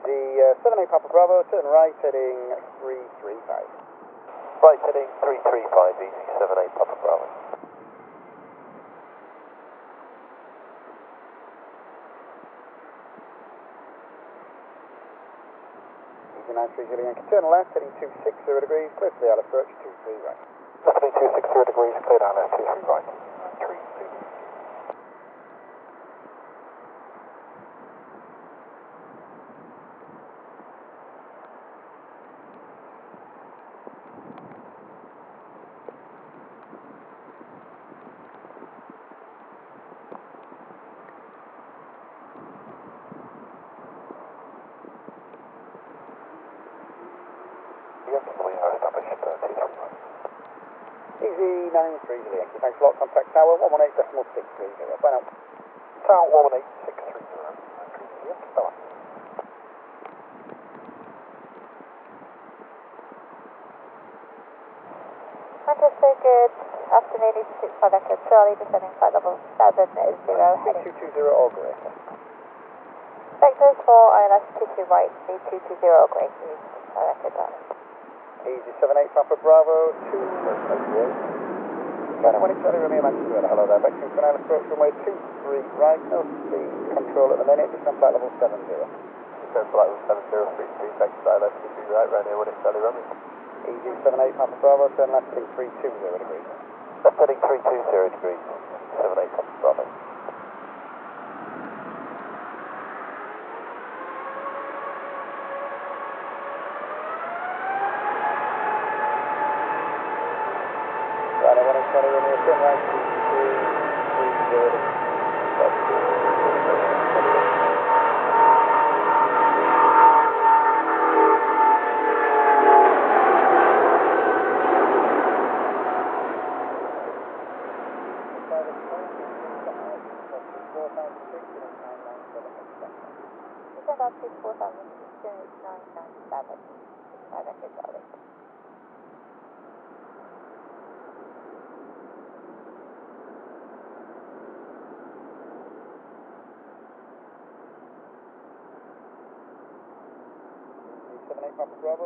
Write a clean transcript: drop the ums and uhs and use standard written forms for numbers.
Easy, 78 Papa Bravo, turn right, heading 335. Right, heading 335, easy, 78 Papa Bravo. Easy 930 Yankee, turn left, heading 260 degrees, clear to the Isle approach, 23 right. Heading 260 degrees, clear down left, 23 right. 32. We are established 23 right. Easy 930 Yankee, thanks a lot, contact tower 118.630, bye now. Tower 118.630. Yep, start. Manchester, good afternoon, Easy 65 Echo Charlie, descending flight level 7 is 0, heading 220 or greater. vectors for ILS 22 right, speed 220 or greater, Easy 65 Echo Charlie. Easy 78 Papa Bravo, 2 China 1 Charlie Romeo Manchester, hello there, vectoring for an Isle approach runway 23 right, no speed control at the minute, descend flight level 70. Descend flight level 70, 33, vector ILS 22 right, Romeo 1 Charlie Romeo. Easy 78 Papa Bravo, turn left heading 320 degrees. Left heading 320 degrees, 78 Papa Bravo. China 1 Charlie Romeo, turn right 330 degrees. Descend altitude 4,000, 997, 65 Echo Charlie. Easy 78 Papa Bravo.